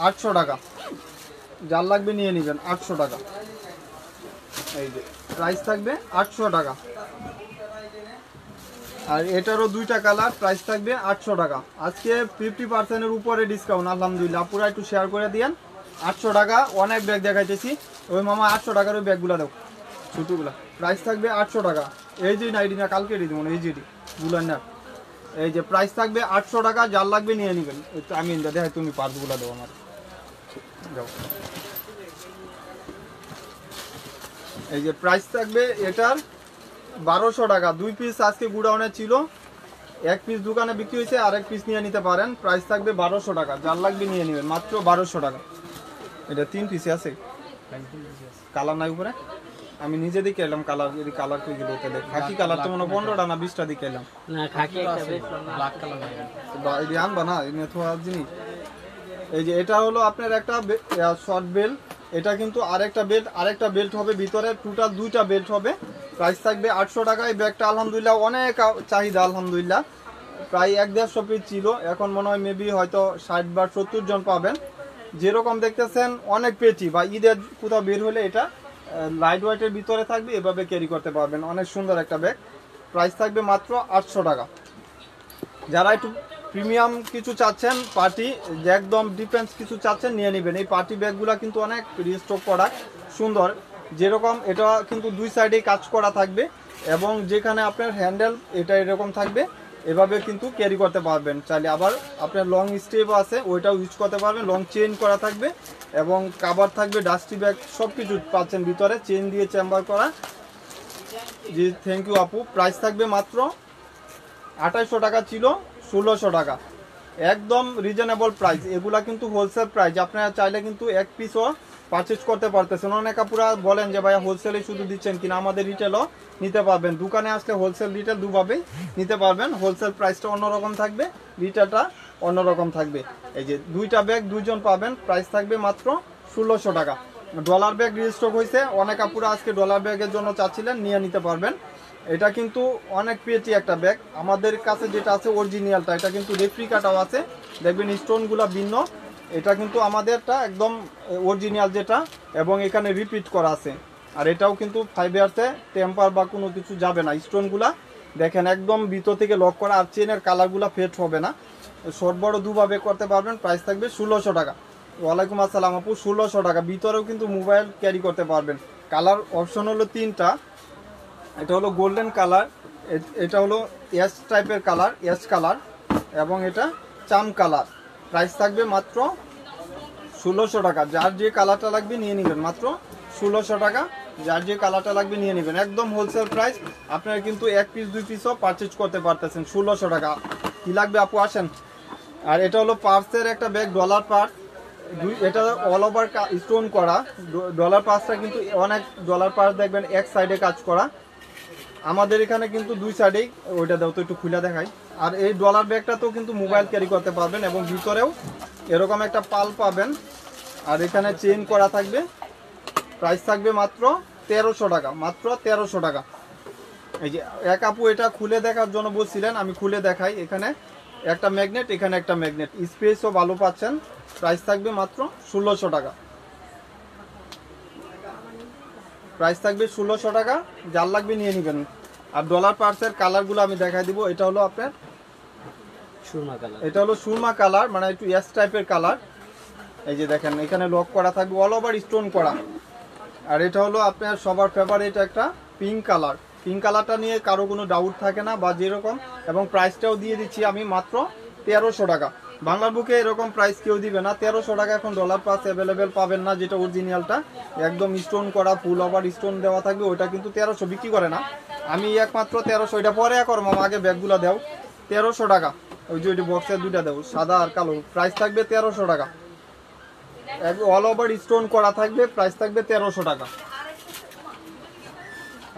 800 টাকা, যার লাগবে নিয়ে নেবেন, 800 টাকা। এই যে প্রাইস থাকবে 800 টাকা। আর এটারও 2টা কালার, প্রাইস থাকবে 800 টাকা। আজকে 50%-এর উপরে ডিসকাউন্ট, আলহামদুলিল্লাহ। পুরো একটু শেয়ার করে দিয়েন। 800 টাকা, অনেক ব্যাগ দেখাইতেছি। ওই মামা 800 টাকার ওই ব্যাগগুলো দাও, ছোটোগুলা। প্রাইস থাকবে 800 টাকা। এই যে নাইডি না, কালকে দিই মনে, এই যেটি গুলার না। এই যে প্রাইস থাকবে 800 টাকা, যার লাগবে নিয়ে নেবেন। আমি দেখাই, তুমি পার্টসগুলো দাও আমার, যাও। এই যে প্রাইস থাকবে এটার 1200 টাকা। 2 পিস আজকে গুডাউনে ছিল, 1 পিস দোকানে বিক্রি হয়েছে, আর 1 পিস নিয়ে নিতে পারেন। প্রাইস থাকবে 1200 টাকা, যার লাগবে নিয়ে নেবেন, মাত্র 1200 টাকা। এটা 3 পিসে আছে, কালার নাই উপরে। আমি নিজে দিকে এলাম কালার, যদি কালার কই দিতে দেখ। খাকি কালার তো মনে 15টা না 20টা দিকে এলাম। না খাকি একটা ব্ল্যাক কালার নাই। বা এই আনবা না, এনে তো আর জিনিস। এই যে এটা হলো আপনার একটা শর্ট বেল্ট। এটা কিন্তু আরেকটা বেল্ট হবে ভিতরে, টোটাল 2টা বেল্ট হবে। প্রাইস থাকবে 800 টাকা। এই ব্যাগটা আলহামদুলিল্লাহ অনেক চাহিদা, আলহামদুলিল্লাহ। প্রায় 1-150 পিস ছিল, এখন মনে হয় মেবি হয়তো 60 বা 70 জন পাবেন। যেরকম দেখতেছেন অনেক পেয়েছি, বা ঈদের কোথাও বের হলে এটা লাইট ওয়েটের ভিতরে থাকবে, এভাবে ক্যারি করতে পারবেন। অনেক সুন্দর একটা ব্যাগ, প্রাইস থাকবে মাত্র 800 টাকা। যারা একটু প্রিমিয়াম কিছু চাচ্ছেন, পার্টি একদম ডিফেন্স কিছু চাচ্ছেন, নিয়ে নেবেন। এই পার্টি ব্যাগগুলো কিন্তু অনেক রিস্টক প্রোডাক্ট, সুন্দর। যেরকম এটা কিন্তু 2 সাইডেই কাজ করা থাকবে, এবং যেখানে আপনার হ্যান্ডেল এটা এরকম থাকবে, এভাবে কিন্তু ক্যারি করতে পারবেন চাইলে। আবার আপনার লং স্টেপও আছে, ওইটাও ইউজ করতে পারবেন। লং চেইন করা থাকবে, এবং কাভার থাকবে, ডাস্টি ব্যাগ সব কিছু পাচ্ছেন ভিতরে, চেইন দিয়ে চেম্বার করা। জি থ্যাংক ইউ আপু। প্রাইস থাকবে মাত্র 2800 টাকা ছিল, 1600 টাকা, একদম রিজনেবল প্রাইস। এগুলা কিন্তু হোলসেল প্রাইস, আপনারা চাইলে কিন্তু 1 পিসও পারচেজ করতে পারতেছেন। অনেক আপুরা বলেন যে ভাইয়া হোলসেলে শুধু দিচ্ছেন কিনা, আমাদের রিটেলও নিতে পারবেন। দোকানে আসলে হোলসেল রিটেল দুভাবেই নিতে পারবেন। হোলসেল প্রাইসটা অন্যরকম থাকবে, রিটেলটা অন্যরকম থাকবে। এই যে 2টা ব্যাগ 2 জন পাবেন, প্রাইস থাকবে মাত্র 1600 টাকা। ডলার ব্যাগ রিস্টক হয়েছে, অনেক আপুরা আজকে ডলার ব্যাগের জন্য চাচ্ছিলেন, নিয়ে নিতে পারবেন। এটা কিন্তু অনেক পেটি একটা ব্যাগ, আমাদের কাছে যেটা আছে অরিজিনালটা, এটা কিন্তু রেপ্লিকাটাও আছে, দেখবেন স্টোনগুলো ভিন্ন। এটা কিন্তু আমাদেরটা একদম অরিজিনাল যেটা, এবং এখানে রিপিট করা আছে। আর এটাও কিন্তু 5 ইয়ার্সে টেম্পার বা কোনো কিছু যাবে না। স্টোনগুলা দেখেন একদম ভিতর থেকে লক করা, আর চেনের কালারগুলো ফেড হবে না। শর্ট বড় দুভাবে করতে পারবেন। প্রাইস থাকবে 1600 টাকা। ওয়ালাইকুম আসসালাম আপু, 1600 টাকা। ভিতরেও কিন্তু মোবাইল ক্যারি করতে পারবেন। কালার অপশন হলো 3টা। এটা হলো গোল্ডেন কালার, এটা হলো অ্যাশ টাইপের কালার, অ্যাশ কালার, এবং এটা চাম কালার। প্রাইস থাকবে মাত্র 1600 টাকা। যার যে কালারটা লাগবে নিয়ে নেবেন, মাত্র 1600 টাকা। যার যে কালারটা লাগবে নিয়ে নেবেন, একদম হোলসেল প্রাইস। আপনারা কিন্তু 1 পিস 2 পিসও পারচেজ করতে পারতেছেন 1600 টাকা। কি লাগবে আপু আসেন। আর এটা হলো পার্সের একটা ব্যাগ, ডলার পার্স। এটা অল ওভার স্টোন করা ডলার পার্সটা, কিন্তু অনেক ডলার পার্স দেখবেন এক সাইডে কাজ করা, আমাদের এখানে কিন্তু 2 সাইডেই। ওইটা দাও তো একটু খুলে দেখাই। আর এই ডলার ব্যাগটাতেও কিন্তু মোবাইল ক্যারি করতে পারবেন, এবং ভিতরেও এরকম একটা পাল পাবেন, আর এখানে চেইন করা থাকবে। প্রাইস থাকবে মাত্র 1300 টাকা, মাত্র 1300 টাকা। এই যে এক আপু এটা খুলে দেখার জন্য বলছিলেন, আমি খুলে দেখাই। এখানে একটা ম্যাগনেট, এখানে একটা ম্যাগনেট, স্পেসও ভালো পাচ্ছেন। প্রাইস থাকবে মাত্র 1600 টাকা। প্রাইস থাকবে 1600 টাকা। যার লাগবে নিয়ে নেবেন। আর ডলার পার্সের কালারগুলো আমি দেখাই দিব। এটা হলো আপনার সুরমা কালার, এটা হলো সুরমা কালার, মানে একটু এস টাইপের কালার। এই যে দেখেন এখানে লক করা থাকবে, অল ওভার স্টোন করা। আর এটা হলো আপনার সবার ফেভারিট একটা পিঙ্ক কালার। পিঙ্ক কালারটা নিয়ে কারো কোনো ডাউট থাকে না বা যেরকম। এবং প্রাইসটাও দিয়ে দিচ্ছি আমি মাত্র 1300 টাকা। বাংলার বুকে এরকম প্রাইস কেউ দিবে না। 1300 টাকা এখন ডলার পাস অ্যাভেলেবেল পাবেন না, যেটা অরিজিনালটা একদম স্টোন করা, ফুল ওভার স্টোন দেওয়া থাকবে, ওইটা কিন্তু 1300 বিক্রি করে না। আমি একমাত্র 1300, এটা পরে করো মামা, আগে ব্যাগগুলো দাও। 1300 টাকা। ওই যে ওইটি বক্সের দুইটা দেবো, সাদা আর কালো। প্রাইস থাকবে 1300 টাকা। অল ওভার স্টোন করা থাকবে, প্রাইস থাকবে 1300 টাকা।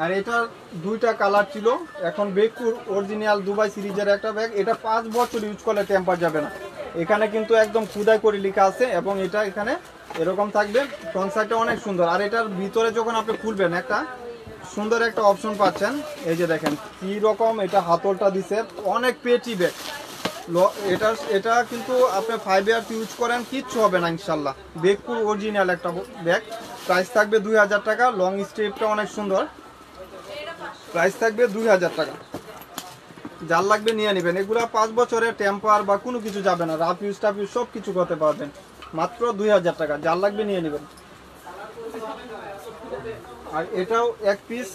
আর এটার 2টা কালার ছিল। এখন বেকুর অরিজিনাল দুবাই সিরিজের একটা ব্যাগ, এটা 5 বছর ইউজ করলে টেম্পার যাবে না। এখানে কিন্তু একদম খুদাই করে লেখা আছে, এবং এটা এখানে এরকম থাকবে। ফ্রন্ট সাইডটা অনেক সুন্দর। আর এটার ভিতরে যখন আপনি খুলবেন, একটা সুন্দর একটা অপশন পাচ্ছেন। এই যে দেখেন কি রকম এটা হাতলটা দিছে, অনেক পেটি ব্যাগ। এটা কিন্তু আপনি 5 ইয়ার্স ইউজ করেন, কিচ্ছু হবে না ইনশাল্লাহ। বেকুর অরিজিনাল একটা ব্যাগ। প্রাইস থাকবে 2000 টাকা। লং স্ট্রিপটা অনেক সুন্দর। প্রাইস থাকবে 2000 টাকা। যার লাগবে নিয়ে নেবেন। এগুলা 5 বছরের টেম্পার বা কোনো কিছু যাবে না, রাফ ইউজ টাফ ইউজ সব কিছু করতে পারবেন। মাত্র 2000 টাকা। যার লাগবে নিয়ে নেবেন। আর এটাও 1 পিস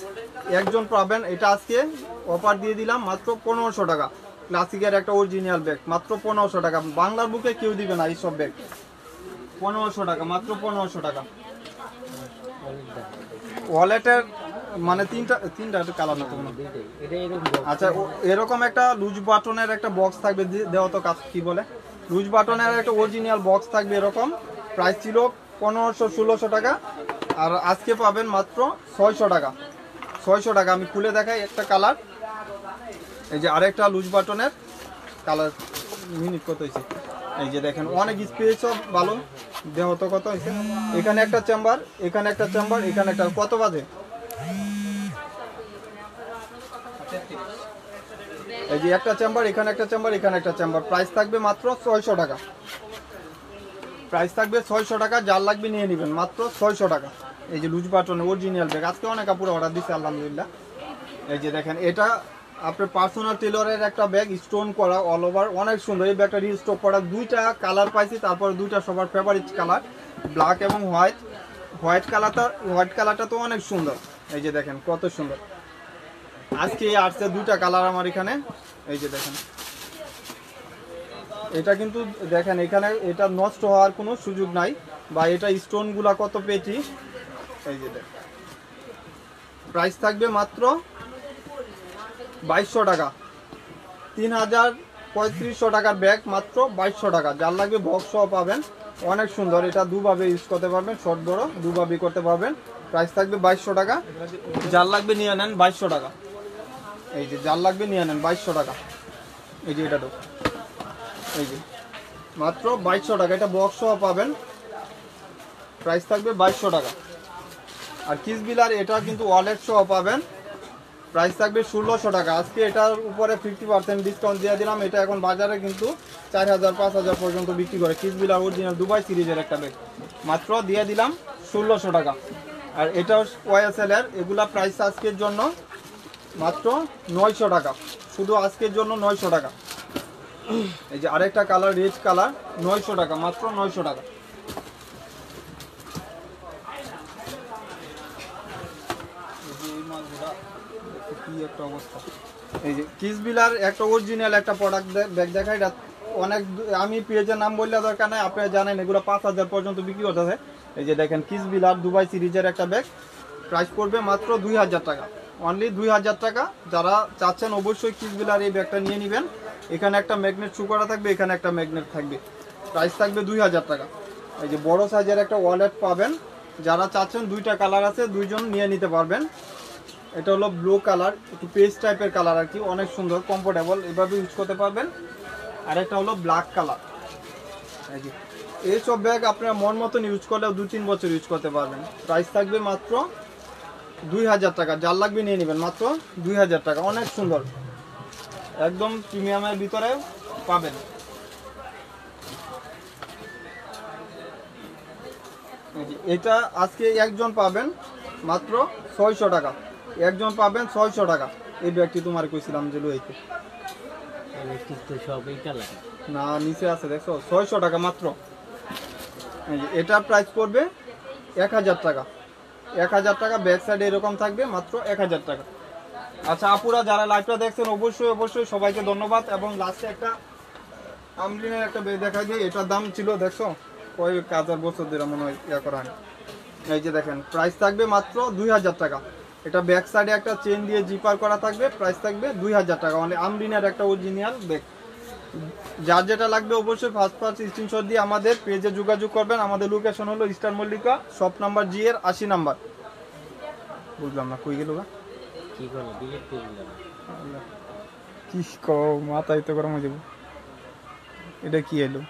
একজন পাবেন। এটা আজকে অফার দিয়ে দিলাম মাত্র 1500 টাকা। ক্লাসিকের একটা অরিজিনাল ব্যাগ, মাত্র 1500 টাকা। বাংলার বুকে কেউ দিবে না এইসব ব্যাগ। 1500 টাকা, মাত্র 1500 টাকা। ওয়ালেটের মানে তিনটা কালার না তো মনে হয়। এটা এরকম আচ্ছা, এরকম একটা লুজ বাটনের একটা বক্স থাকবে, দেওয়া তো কাজ কি বলে, লুজ বাটনের একটা অরিজিনাল বক্স থাকবে এরকম। প্রাইস ছিল 1500-1600 টাকা, আর আজকে পাবেন মাত্র 600 টাকা। 600 টাকা। আমি খুলে দেখাই একটা কালার। এই যে আরেকটা লুজ বাটনের কালার। মিনিট কত হয়েছে? এই যে দেখেন অনেক স্পেসও ভালো। দেহ তো কত হয়েছে? এখানে একটা চেম্বার, এখানে একটা চেম্বার, এখানে একটা। কত বাজে? এই যে একটা চেম্বার, এখানে একটা চেম্বার, এখানে একটা চেম্বার। প্রাইস থাকবে মাত্র 600 টাকা। প্রাইস থাকবে 600 টাকা। যার লাগবে নিয়ে নেবেন, মাত্র 600 টাকা। এই যে লুজ বাটন অরিজিনাল ব্যাগ, আজকে অনেক কাপড় অর্ডার দিচ্ছে আলহামদুলিল্লাহ। এই যে দেখেন এটা আপনার পার্সোনাল টেলরের একটা ব্যাগ, স্টোন করা অল ওভার, অনেক সুন্দর। এই ব্যাগটা রিস্টক করা। 2টা কালার পাইছি, তারপর 2টা সবার ফেভারিট কালার, ব্ল্যাক এবং হোয়াইট। হোয়াইট কালারটা তো অনেক সুন্দর। এই যে দেখেন কত সুন্দর। আজকে আসছে 2টা কালার আমার এখানে। এই যে দেখেন এটা কিন্তু দেখেন এখানে এটা নষ্ট হওয়ার কোনো সুযোগ নাই, বা এটা স্টোনগুলা কত পেটি। এই যে দেখেন প্রাইস থাকবে মাত্র 2200 টাকা। 3300 টাকার ব্যাগ, মাত্র 2200 টাকা। যার লাগবে বক্স সহ পাবেন। অনেক সুন্দর। এটা দুভাবে ইউজ করতে পারবেন, শর্ট বড় দুভাবে করতে পারবেন। প্রাইস থাকবে 2200 টাকা। যার লাগবে নিয়ে নেন 2200 টাকা। এই যে যার লাগবে নিয়ে নেন 2200 টাকা। এই যে এটা তো এই যে মাত্র 2200 টাকা। এটা বক্স সহ পাবেন। প্রাইস থাকবে 2200 টাকা। আর কিসবিলার এটা কিন্তু ওয়ালেট সহ পাবেন, প্রাইস থাকবে 1600 টাকা। আজকে এটার উপরে 50% ডিসকাউন্ট দিয়ে দিলাম। এটা এখন বাজারে কিন্তু 4000 5000 পর্যন্ত বিক্রি করে। কিসবিলার অরিজিনাল দুবাই সিরিজের একটা ব্যাগ মাত্র দিয়ে দিলাম 1600 টাকা। আর এটাও ওয়াইএসএল এর, এগুলা প্রাইস আজকের জন্য মাত্র 900 টাকা, শুধু আজকের জন্য 900 টাকা। এই যে আরেকটা কালার রেড কালার, 900 টাকা, মাত্র 900 টাকা। কি একটা অবস্থা। এই যে কিসবিলার একটা অরিজিনাল একটা প্রোডাক্ট ব্যাগ দেখাই, অনেক আমি পেজের নাম বললে দরকার নাই, আপনারা জানেন এগুলো 5000 পর্যন্ত বিক্রি করতেছে। এই যে দেখেন কিসবিলার দুবাই সিরিজের একটা ব্যাগ, প্রাইস পড়বে মাত্র 2000 টাকা, অনলি 2000 টাকা। যারা চাচ্ছেন অবশ্যই কিসবিলার এই ব্যাগটা নিয়ে নেবেন। এখানে একটা ম্যাগনেট শু করা থাকবে, এখানে একটা ম্যাগনেট থাকবে, প্রাইস থাকবে 2000 টাকা। এই যে বড় সাইজের একটা ওয়ালেট পাবেন, যারা চাচ্ছেন দুইটা কালার আছে, দুইজন নিয়ে নিতে পারবেন। এটা হলো ব্লু কালার, একটু পেস্ট টাইপের কালার আর কি, অনেক সুন্দর কমফোর্টেবল, এভাবে ইউজ করতে পারবেন। আর একটা হলো ব্ল্যাক কালার। এই যে এইসব ব্যাগ আপনার মন মতন ইউজ করলেও 2-3 বছর ইউজ করতে পারবেন। প্রাইস থাকবে মাত্র 2000 টাকা, যার লাগবে নিয়ে নেবেন, মাত্র 2000 টাকা, অনেক সুন্দর, একদম প্রিমিয়ামের ভিতরে পাবেন। এটা আজকে একজন পাবেন মাত্র 600 টাকা, একজন পাবেন 600 টাকা। এই ব্যাগটি তোমার কইছিলাম যে লইতে তো সব এই কালার না, নিচে আছে দেখছো, 600 টাকা মাত্র। এই যে এটা প্রাইস পড়বে 1000 টাকা, 1000 টাকা। ব্যাক সাইডে এরকম থাকবে, মাত্র 1000 টাকা। আচ্ছা আপুরা যারা লাইভটা দেখছেন অবশ্যই অবশ্যই সবাইকে ধন্যবাদ। এবং লাস্টে একটা আমলিনের একটা ব্যাগ দেখা যায়, এটার দাম ছিল দেখছো কয়েক হাজার বছর ধরে মনে হয় ইয়া করা হয়। এই যে দেখেন প্রাইস থাকবে মাত্র 2000 টাকা। এটা ব্যাক সাইডে একটা চেন দিয়ে জিপার করা থাকবে, প্রাইস থাকবে 2000 টাকা, মানে আমরিনার একটা অরিজিনাল ব্যাগ। যার যেটা লাগবে অবশ্যই ফার্স্ট স্ক্রিনশট দিয়ে আমাদের পেজে যোগাযোগ করবেন। আমাদের লোকেশন হলো ইস্টার্ন মল্লিকা, শপ নাম্বার জি এর 80 নাম্বার। বুঝলাম না কই গেল, কি করলো ডিলিট করে দিলাম। কি মাথায় তো গরম হয়ে যাবো। এটা কি এলো?